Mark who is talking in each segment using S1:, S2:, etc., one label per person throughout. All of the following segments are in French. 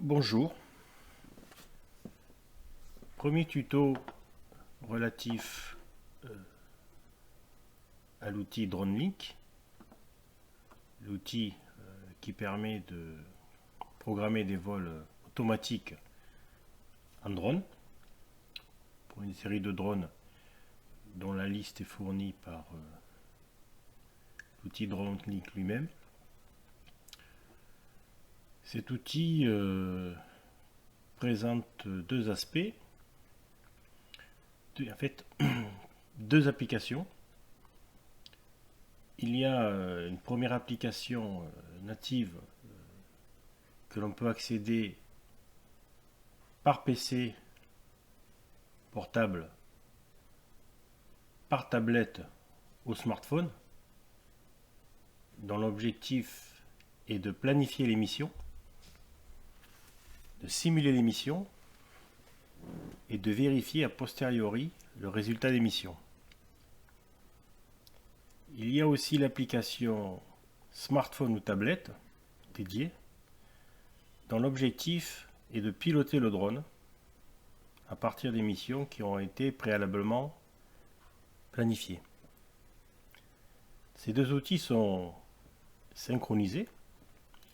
S1: Bonjour, premier tuto relatif à l'outil DroneLink, l'outil qui permet de programmer des vols automatiques en drone pour une série de drones dont la liste est fournie par l'outil DroneLink lui-même. Cet outil présente deux aspects, en fait deux applications. Il y a une première application native que l'on peut accéder par PC portable, par tablette au smartphone, dont l'objectif est de planifier l'émission, de simuler l'émission et de vérifier a posteriori le résultat d'émission. Il y a aussi l'application smartphone ou tablette dédiée, dont l'objectif est de piloter le drone à partir des missions qui ont été préalablement planifiées. Ces deux outils sont synchronisés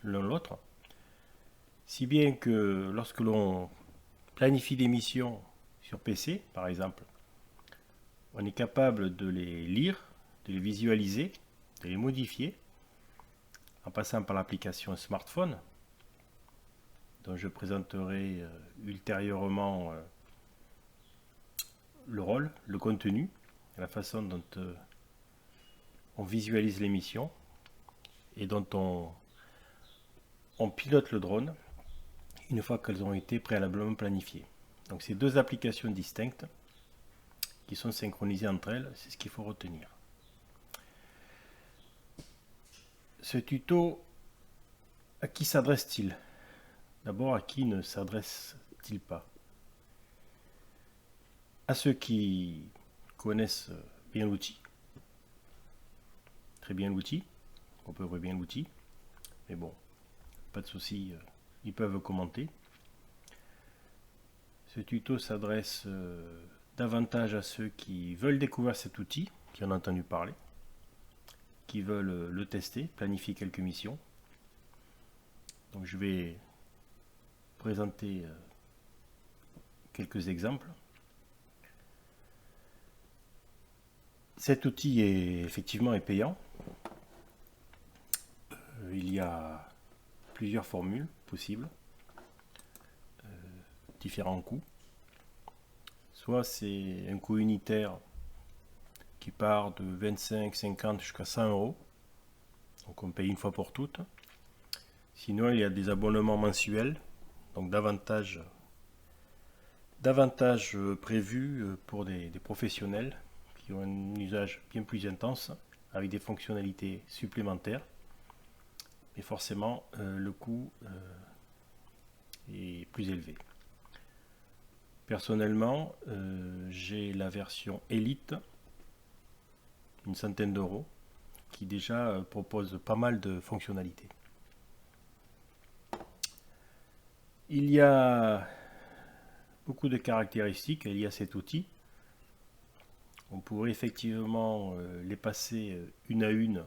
S1: l'un l'autre, si bien que lorsque l'on planifie des missions sur PC, par exemple, on est capable de les lire, de les visualiser, de les modifier en passant par l'application smartphone, dont je présenterai ultérieurement le rôle, le contenu, la façon dont on visualise les missions et dont on pilote le drone une fois qu'elles ont été préalablement planifiées. Donc c'est deux applications distinctes qui sont synchronisées entre elles, c'est ce qu'il faut retenir. Ce tuto, à qui s'adresse-t-il? D'abord, à qui ne s'adresse-t-il pas? À ceux qui connaissent bien l'outil, très bien l'outil, on peut voir bien l'outil, mais bon, pas de souci, ils peuvent commenter. Ce tuto s'adresse davantage à ceux qui veulent découvrir cet outil, qui en ont entendu parler, qui veulent le tester, planifier quelques missions. Donc je vais présenter quelques exemples. Cet outil est effectivement payant. Il y a plusieurs formules possibles, différents coûts. Soit c'est un coût unitaire qui part de 25, 50 jusqu'à 100 euros. Donc on paye une fois pour toutes. Sinon, il y a des abonnements mensuels, donc davantage prévus pour des professionnels qui ont un usage bien plus intense, avec des fonctionnalités supplémentaires. Mais forcément, le coût est plus élevé. Personnellement, j'ai la version Elite, une centaine d'euros, qui déjà propose pas mal de fonctionnalités. Il y a beaucoup de caractéristiques liées à cet outil. On pourrait effectivement les passer une à une,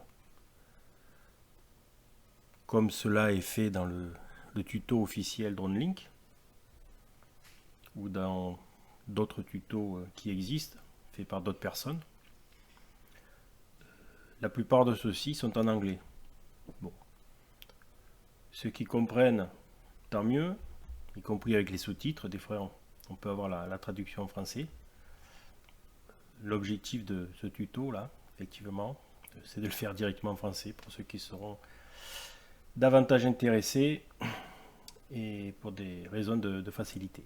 S1: comme cela est fait dans le tuto officiel DroneLink, ou dans d'autres tutos qui existent, faits par d'autres personnes. La plupart de ceux-ci sont en anglais. Bon. Ceux qui comprennent, tant mieux, y compris avec les sous-titres. Des fois, on peut avoir la traduction en français. L'objectif de ce tuto-là, effectivement, c'est de le faire directement en français pour ceux qui seront davantage intéressés et pour des raisons de facilité.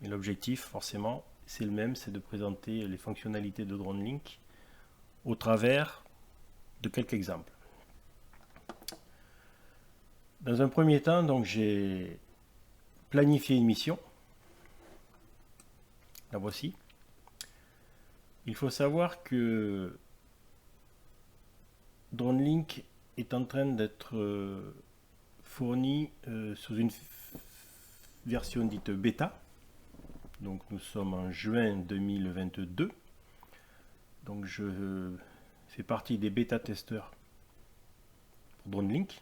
S1: Mais l'objectif, forcément, c'est le même, c'est de présenter les fonctionnalités de DroneLink au travers de quelques exemples. Dans un premier temps, donc, j'ai planifié une mission. La voici. Il faut savoir que DroneLink est en train d'être fourni sous une version dite bêta. Donc nous sommes en juin 2022. Donc je fais partie des bêta-testeurs pour DroneLink.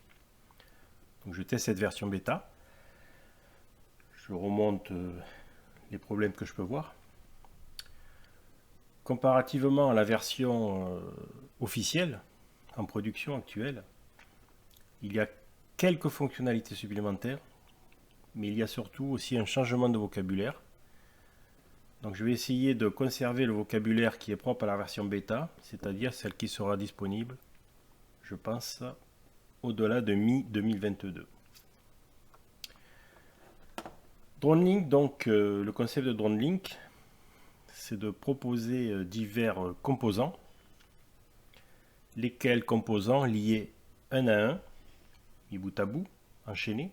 S1: Donc je teste cette version bêta. Je remonte les problèmes que je peux voir. Comparativement à la version officielle, en production actuelle, il y a quelques fonctionnalités supplémentaires, mais il y a surtout aussi un changement de vocabulaire. Donc je vais essayer de conserver le vocabulaire qui est propre à la version bêta, c'est-à-dire celle qui sera disponible, je pense, au-delà de mi-2022. DroneLink, donc le concept de DroneLink, c'est de proposer divers composants, lesquels composants liés un à un, mis bout à bout, enchaînés,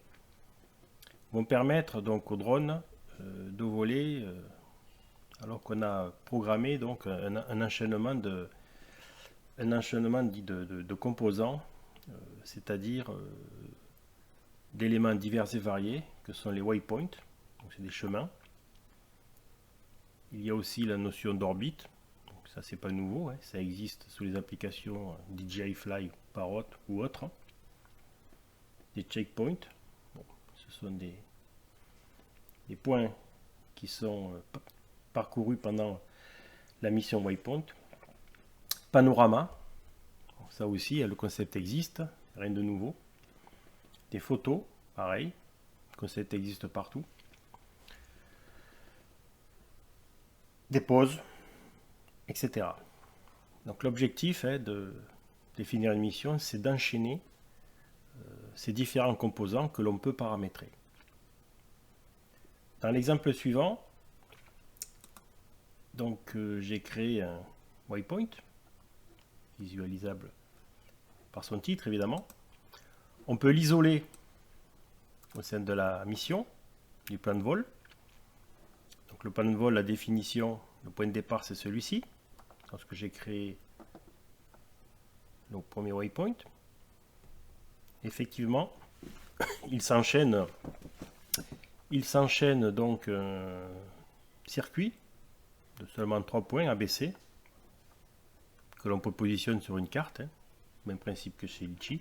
S1: vont permettre donc au drone de voler alors qu'on a programmé donc un enchaînement de composants, c'est-à-dire d'éléments divers et variés que sont les waypoints, donc c'est des chemins. Il y a aussi la notion d'orbite, donc ça c'est pas nouveau, hein, ça existe sous les applications DJI Fly, Parrot ou autres. Des checkpoints, bon, ce sont des points qui sont parcourus pendant la mission waypoint. Panorama, ça aussi le concept existe, rien de nouveau. Des photos, pareil, le concept existe partout. Des pauses, etc. Donc l'objectif de définir une mission, c'est d'enchaîner ces différents composants que l'on peut paramétrer. Dans l'exemple suivant, donc j'ai créé un waypoint, visualisable par son titre évidemment. On peut l'isoler au sein de la mission, du plan de vol. Donc le plan de vol, la définition, le point de départ c'est celui-ci. Lorsque j'ai créé le premier waypoint, effectivement, il s'enchaîne donc un circuit de seulement 3 points ABC que l'on peut positionner sur une carte, hein, même principe que chez Litchi.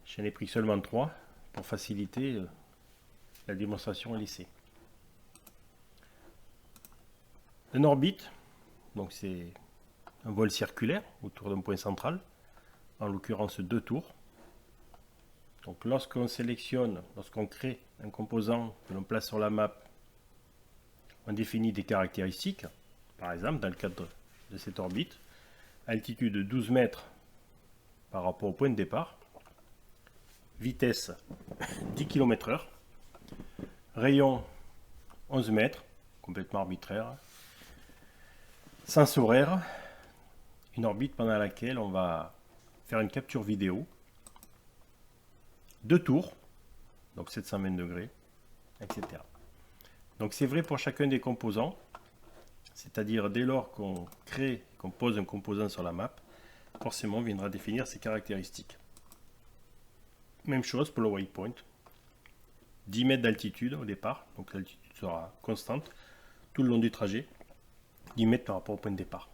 S1: J'en ai pris seulement 3 pour faciliter la démonstration à l'essai. Un orbite, donc c'est un vol circulaire autour d'un point central, en l'occurrence 2 tours. Donc lorsqu'on crée un composant que l'on place sur la map, on définit des caractéristiques, par exemple dans le cadre de cette orbite, altitude de 12 mètres par rapport au point de départ, vitesse 10 km/h, rayon 11 mètres, complètement arbitraire, sens horaire, une orbite pendant laquelle on va faire une capture vidéo, 2 tours, donc 720 degrés, etc. Donc c'est vrai pour chacun des composants, c'est-à-dire dès lors qu'on crée, qu'on pose un composant sur la map, forcément on viendra définir ses caractéristiques. Même chose pour le waypoint, 10 mètres d'altitude au départ, donc l'altitude sera constante tout le long du trajet, 10 mètres par rapport au point de départ.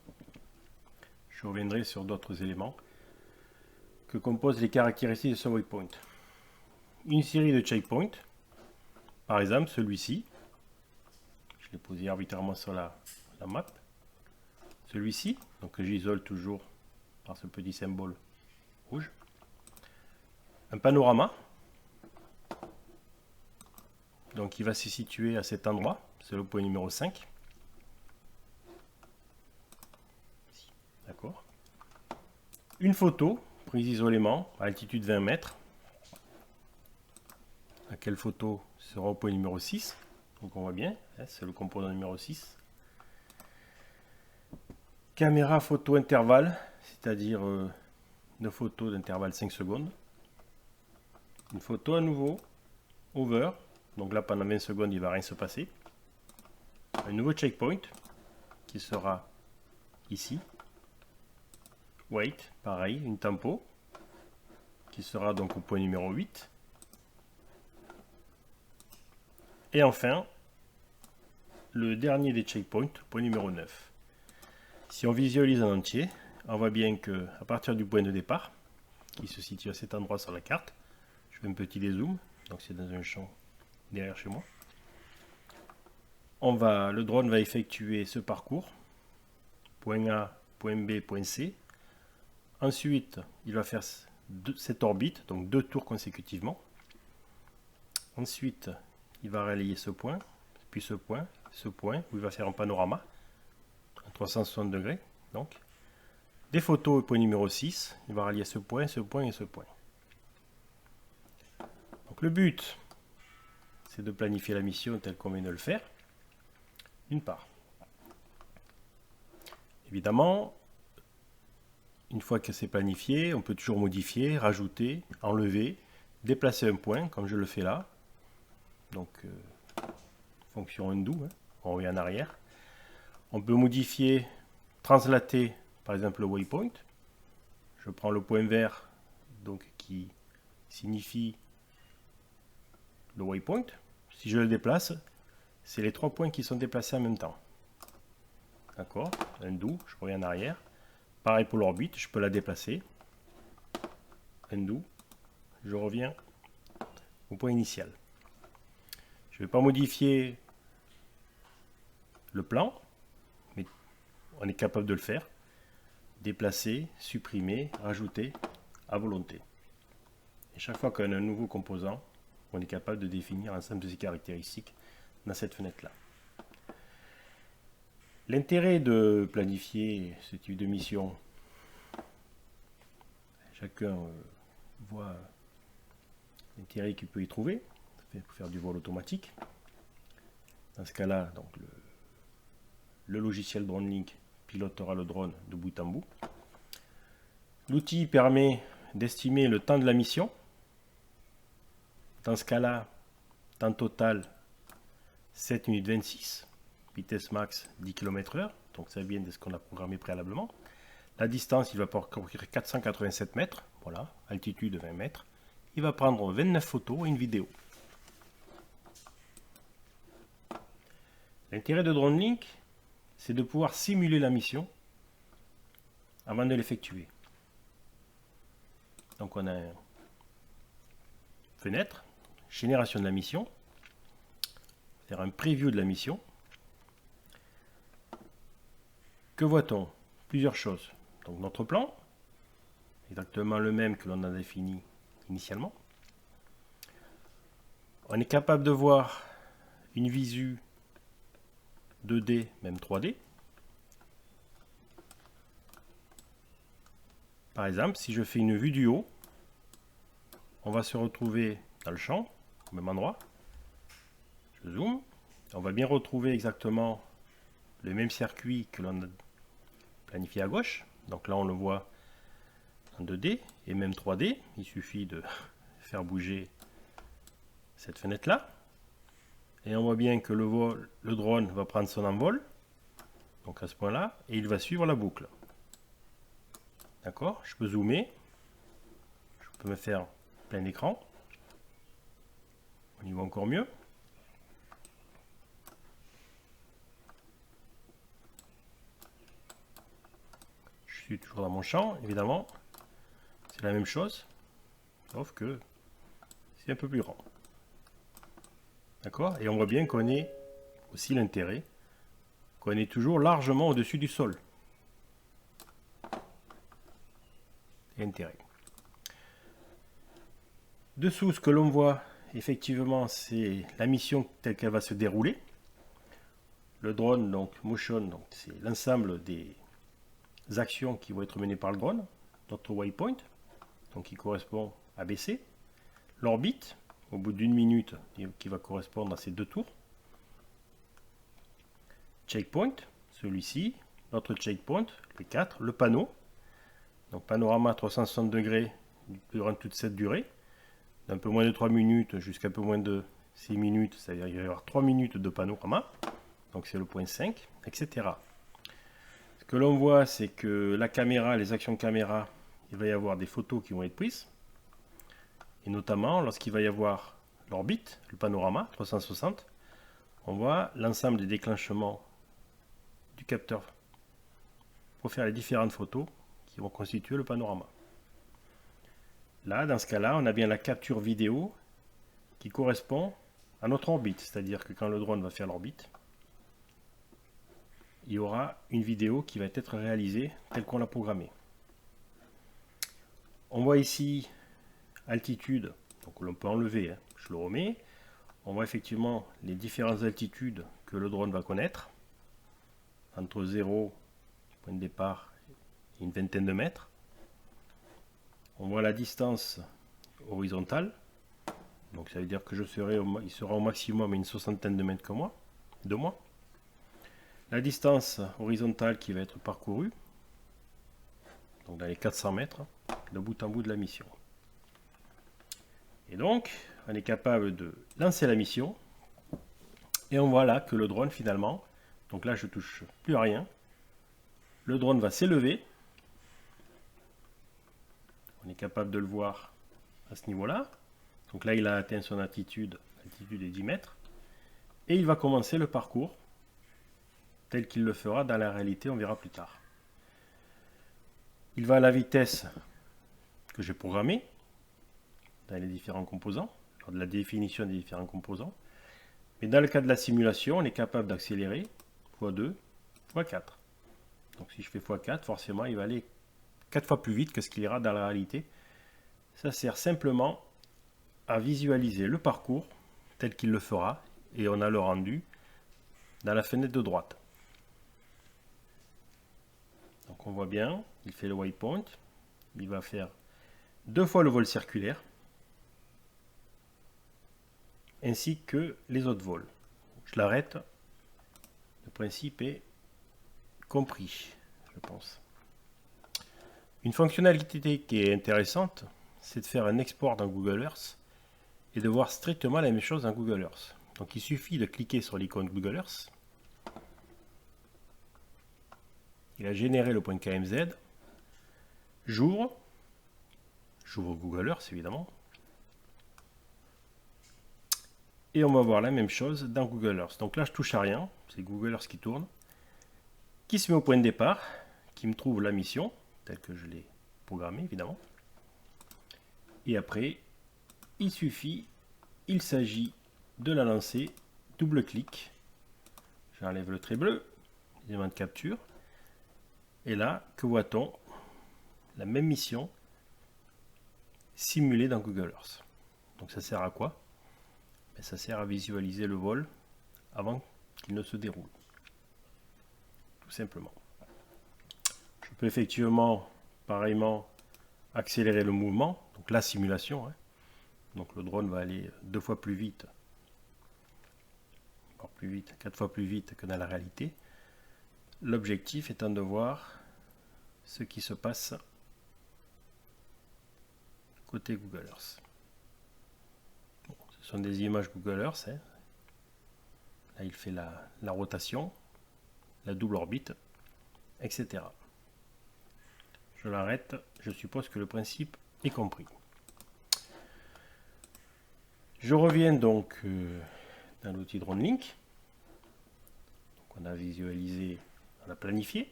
S1: Je reviendrai sur d'autres éléments que composent les caractéristiques de ce waypoint. Une série de checkpoints, par exemple celui-ci, je l'ai posé arbitrairement sur la map, celui-ci, donc que j'isole toujours par ce petit symbole rouge. Un panorama, donc il va se situer à cet endroit, c'est le point numéro 5. D'accord. Une photo prise isolément à altitude 20 mètres. Laquelle photo sera au point numéro 6. Donc on voit bien, c'est le composant numéro 6. Caméra photo intervalle, c'est-à-dire une photo d'intervalle 5 secondes. Une photo à nouveau, over, donc là pendant 20 secondes il ne va rien se passer. Un nouveau checkpoint qui sera ici. Wait, pareil, une tempo qui sera donc au point numéro 8. Et enfin, le dernier des checkpoints, point numéro 9. Si on visualise en entier, on voit bien que à partir du point de départ, qui se situe à cet endroit sur la carte, je fais un petit dézoom, donc c'est dans un champ derrière chez moi. Le drone va effectuer ce parcours, point A, point B, point C. Ensuite, il va faire cette orbite, donc 2 tours consécutivement. Ensuite, il va relier ce point, puis ce point, où il va faire un panorama à 360 degrés. Donc, des photos au point numéro 6, il va relier ce point et ce point. Donc le but, c'est de planifier la mission telle qu'on vient de le faire, d'une part. Évidemment, une fois que c'est planifié, on peut toujours modifier, rajouter, enlever, déplacer un point, comme je le fais là. Donc, fonction undo, hein, on revient en arrière. On peut modifier, translater, par exemple, le waypoint. Je prends le point vert, donc qui signifie le waypoint. Si je le déplace, c'est les 3 points qui sont déplacés en même temps. D'accord, undo, je reviens en arrière. Pareil pour l'orbite, je peux la déplacer. Undo, je reviens au point initial. Je ne vais pas modifier le plan, mais on est capable de le faire. Déplacer, supprimer, rajouter à volonté. Et chaque fois qu'on a un nouveau composant, on est capable de définir l'ensemble de ses caractéristiques dans cette fenêtre-là. L'intérêt de planifier ce type de mission, chacun voit l'intérêt qu'il peut y trouver pour faire du vol automatique. Dans ce cas-là, donc le logiciel DroneLink pilotera le drone de bout en bout. L'outil permet d'estimer le temps de la mission. Dans ce cas-là, temps total 7 minutes 26. Vitesse max 10 km/h, donc ça vient de ce qu'on a programmé préalablement. La distance, il va parcourir 487 mètres, voilà, altitude 20 mètres. Il va prendre 29 photos et une vidéo. L'intérêt de DroneLink, c'est de pouvoir simuler la mission avant de l'effectuer. Donc on a une fenêtre, génération de la mission, faire un preview de la mission. Que voit-on? Plusieurs choses. Donc notre plan, exactement le même que l'on a défini initialement. On est capable de voir une visu 2D, même 3D. Par exemple, si je fais une vue du haut, on va se retrouver dans le champ, au même endroit. Je zoome. On va bien retrouver exactement le même circuit que l'on a planifié à gauche. Donc là, on le voit en 2D et même 3D. Il suffit de faire bouger cette fenêtre-là. Et on voit bien que le drone va prendre son envol. Donc à ce point-là, et il va suivre la boucle. D'accord? Je peux zoomer. Je peux me faire plein écran. On y voit encore mieux. Je suis toujours dans mon champ, évidemment. C'est la même chose. Sauf que c'est un peu plus grand. D'accord? Et on voit bien qu'on est aussi l'intérêt, qu'on est toujours largement au-dessus du sol. Intérêt. Dessous, ce que l'on voit, effectivement, c'est la mission telle qu'elle va se dérouler. Le drone, donc motion, donc c'est l'ensemble des actions qui vont être menées par le drone. Notre waypoint, donc qui correspond à BC. L'orbite, au bout d'une minute, qui va correspondre à ces 2 tours. Checkpoint, celui-ci. Notre checkpoint, les 4. Le panneau, donc panorama 360 degrés durant toute cette durée. D'un peu moins de 3 minutes jusqu'à un peu moins de 6 minutes, c'est-à-dire qu'il va y avoir 3 minutes de panorama. Donc c'est le point 5, etc. Ce que l'on voit, c'est que la caméra, les actions caméra, il va y avoir des photos qui vont être prises. Et notamment, lorsqu'il va y avoir l'orbite, le panorama 360, on voit l'ensemble des déclenchements du capteur pour faire les différentes photos qui vont constituer le panorama. Là, dans ce cas-là, on a bien la capture vidéo qui correspond à notre orbite, c'est-à-dire que quand le drone va faire l'orbite, il y aura une vidéo qui va être réalisée telle qu'on l'a programmée. On voit ici altitude, donc l'on peut enlever, hein, je le remets. On voit effectivement les différentes altitudes que le drone va connaître, entre 0, point de départ, et une vingtaine de mètres. On voit la distance horizontale, donc ça veut dire que il sera au maximum à une soixantaine de mètres de moi. La distance horizontale qui va être parcourue, donc dans les 400 mètres, de bout en bout de la mission. Et donc, on est capable de lancer la mission, et on voit là que le drone finalement, donc là je touche plus à rien, le drone va s'élever. On est capable de le voir à ce niveau-là. Donc là, il a atteint son altitude est 10 mètres. Et il va commencer le parcours tel qu'il le fera dans la réalité, on verra plus tard. Il va à la vitesse que j'ai programmée dans les différents composants, lors de la définition des différents composants. Mais dans le cas de la simulation, on est capable d'accélérer x2, x4. Donc si je fais x4, forcément, il va aller 4 fois plus vite que ce qu'il ira dans la réalité. Ça sert simplement à visualiser le parcours tel qu'il le fera et on a le rendu dans la fenêtre de droite. Donc on voit bien, il fait le waypoint, il va faire 2 fois le vol circulaire ainsi que les autres vols. Je l'arrête, le principe est compris, je pense. Une fonctionnalité qui est intéressante, c'est de faire un export dans Google Earth et de voir strictement la même chose dans Google Earth. Donc il suffit de cliquer sur l'icône Google Earth. Il a généré le point KMZ. J'ouvre Google Earth évidemment. Et on va voir la même chose dans Google Earth. Donc là je touche à rien, c'est Google Earth qui tourne, qui se met au point de départ, qui me trouve la mission, telle que je l'ai programmée évidemment. Et après, il s'agit de la lancer, double-clic, j'enlève le trait bleu, élément de capture, et là, que voit-on? La même mission simulée dans Google Earth. Donc ça sert à quoi? Ça sert à visualiser le vol avant qu'il ne se déroule. Tout simplement. Je peux effectivement, pareillement, accélérer le mouvement, donc la simulation. Donc le drone va aller 2 fois plus vite, encore plus vite, 4 fois plus vite que dans la réalité. L'objectif étant de voir ce qui se passe côté Google Earth. Bon, ce sont des images Google Earth. Là, il fait la rotation, la double orbite, etc. Je l'arrête. Je suppose que le principe est compris. Je reviens donc dans l'outil DroneLink. Donc on a visualisé, on a planifié,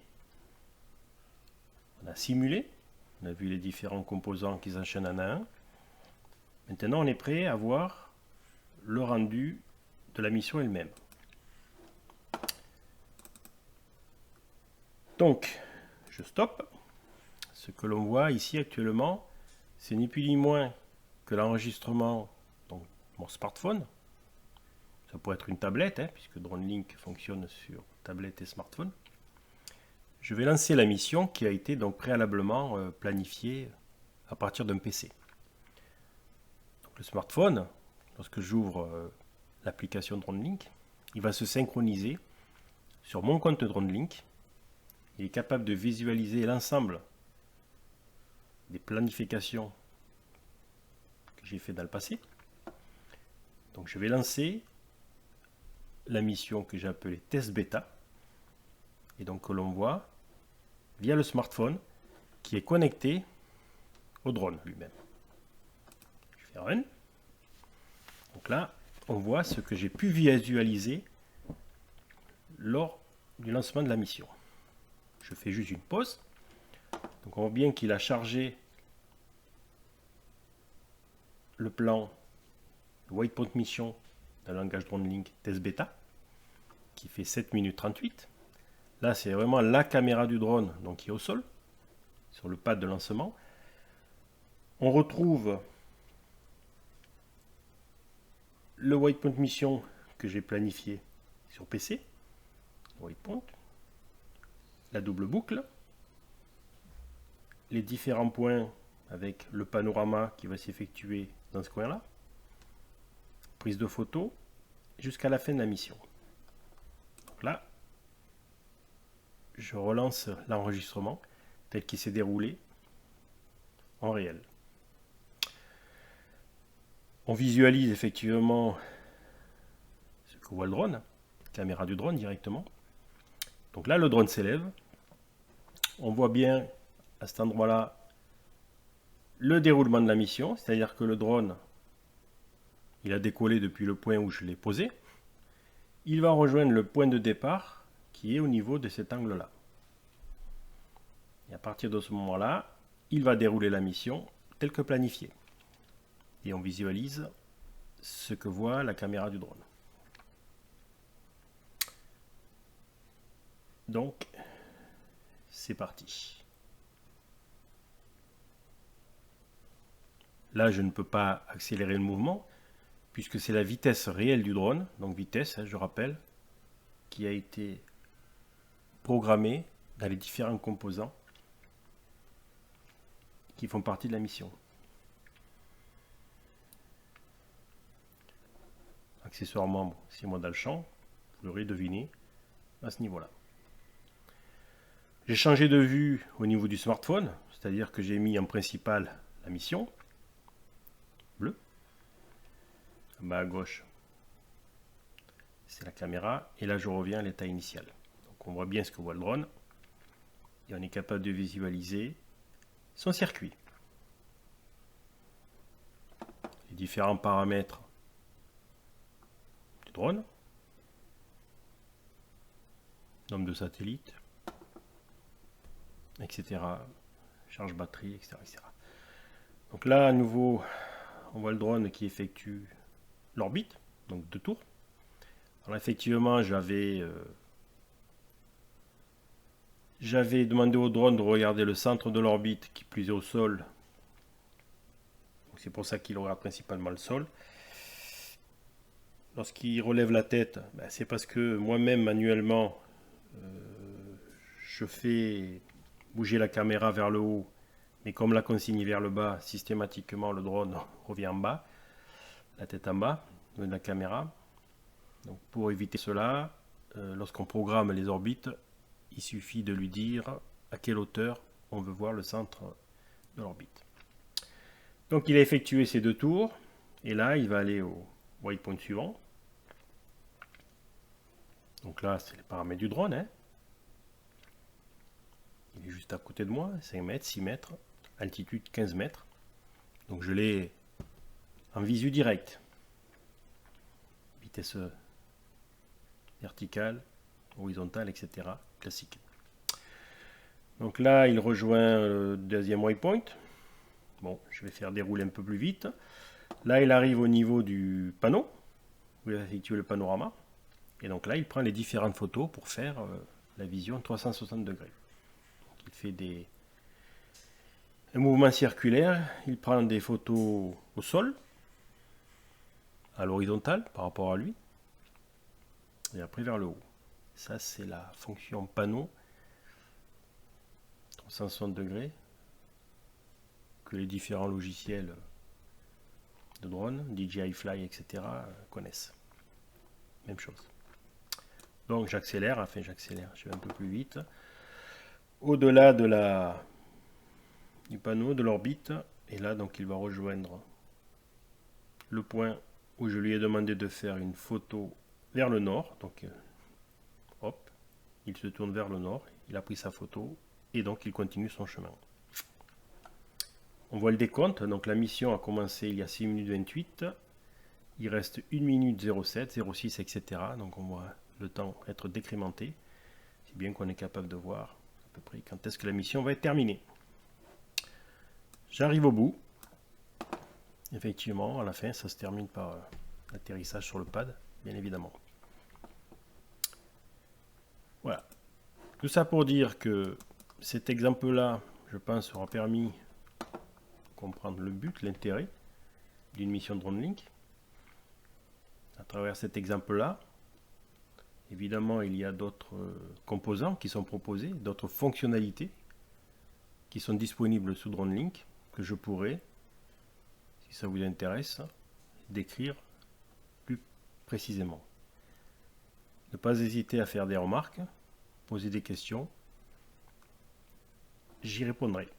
S1: on a simulé, on a vu les différents composants qui s'enchaînent un à un. Maintenant, on est prêt à voir le rendu de la mission elle-même. Donc, je stoppe. Ce que l'on voit ici actuellement, c'est ni plus ni moins que l'enregistrement de mon smartphone. Ça pourrait être une tablette, puisque DroneLink fonctionne sur tablette et smartphone. Je vais lancer la mission qui a été donc préalablement planifiée à partir d'un PC. Donc, le smartphone, lorsque j'ouvre l'application DroneLink, il va se synchroniser sur mon compte DroneLink. Il est capable de visualiser l'ensemble des planifications que j'ai fait dans le passé. Donc je vais lancer la mission que j'ai appelée test bêta et donc que l'on voit via le smartphone qui est connecté au drone lui-même. Je Faire Run. Donc là, on voit ce que j'ai pu visualiser lors du lancement de la mission. Je fais juste une pause. Donc on voit bien qu'il a chargé le plan Waypoint Mission dans le langage DroneLink Test Beta qui fait 7 minutes 38. Là, c'est vraiment la caméra du drone donc qui est au sol sur le pad de lancement. On retrouve le Waypoint Mission que j'ai planifié sur PC. Waypoint, la double boucle, les différents points avec le panorama qui va s'effectuer dans ce coin-là, prise de photo jusqu'à la fin de la mission. Donc là, je relance l'enregistrement tel qu'il s'est déroulé en réel. On visualise effectivement ce que voit le drone, caméra du drone directement. Donc là, le drone s'élève. On voit bien à cet endroit-là le déroulement de la mission, c'est-à-dire que le drone, il a décollé depuis le point où je l'ai posé. Il va rejoindre le point de départ qui est au niveau de cet angle-là. Et à partir de ce moment-là, il va dérouler la mission telle que planifiée. Et on visualise ce que voit la caméra du drone. Donc, c'est parti. Là, je ne peux pas accélérer le mouvement, puisque c'est la vitesse réelle du drone, donc vitesse, je rappelle, qui a été programmée dans les différents composants qui font partie de la mission. Accessoirement, c'est moi dans le champ, vous l'aurez deviné à ce niveau-là. J'ai changé de vue au niveau du smartphone, c'est-à-dire que j'ai mis en principal la mission, bleu, en bas à gauche, c'est la caméra, et là je reviens à l'état initial. Donc on voit bien ce que voit le drone, et on est capable de visualiser son circuit. Les différents paramètres du drone, nombre de satellites, etc. Charge batterie, etc., etc. Donc là, à nouveau, on voit le drone qui effectue l'orbite, donc 2 tours. Alors effectivement, j'avais demandé au drone de regarder le centre de l'orbite qui plus est au sol. C'est pour ça qu'il regarde principalement le sol. Lorsqu'il relève la tête, c'est parce que moi-même manuellement, je fais bouger la caméra vers le haut, mais comme la consigne est vers le bas, systématiquement le drone revient en bas, la tête en bas de la caméra. Donc pour éviter cela, lorsqu'on programme les orbites, il suffit de lui dire à quelle hauteur on veut voir le centre de l'orbite. Donc il a effectué ces 2 tours, et là il va aller au waypoint suivant. Donc là c'est les paramètres du drone, hein. Il est juste à côté de moi, 5 mètres, 6 mètres, altitude 15 mètres. Donc je l'ai en visu direct. Vitesse verticale, horizontale, etc. Classique. Donc là, il rejoint le deuxième waypoint. Bon, je vais faire dérouler un peu plus vite. Là, il arrive au niveau du panneau, où il va effectuer le panorama. Et donc là, il prend les différentes photos pour faire la vision 360 degrés. Il fait un mouvement circulaire, il prend des photos au sol, à l'horizontale par rapport à lui, et après vers le haut. Ça c'est la fonction panneau 360 degrés que les différents logiciels de drone, DJI Fly, etc. connaissent. Même chose. Donc j'accélère, je vais un peu plus vite. Au-delà du panneau, de l'orbite, et là donc il va rejoindre le point où je lui ai demandé de faire une photo vers le nord. Donc hop, il se tourne vers le nord, il a pris sa photo et donc il continue son chemin. On voit le décompte, donc la mission a commencé il y a 6 minutes 28. Il reste 1 minute 07, 06, etc. Donc on voit le temps être décrémenté, si bien qu'on est capable de voir à peu près quand est-ce que la mission va être terminée. J'arrive au bout. Effectivement, à la fin, ça se termine par l'atterrissage sur le pad, bien évidemment. Voilà. Tout ça pour dire que cet exemple-là, je pense, aura permis de comprendre le but, l'intérêt d'une mission DroneLink. À travers cet exemple-là, évidemment, il y a d'autres composants qui sont proposés, d'autres fonctionnalités qui sont disponibles sous DroneLink, que je pourrais, si ça vous intéresse, décrire plus précisément. Ne pas hésiter à faire des remarques, poser des questions, j'y répondrai.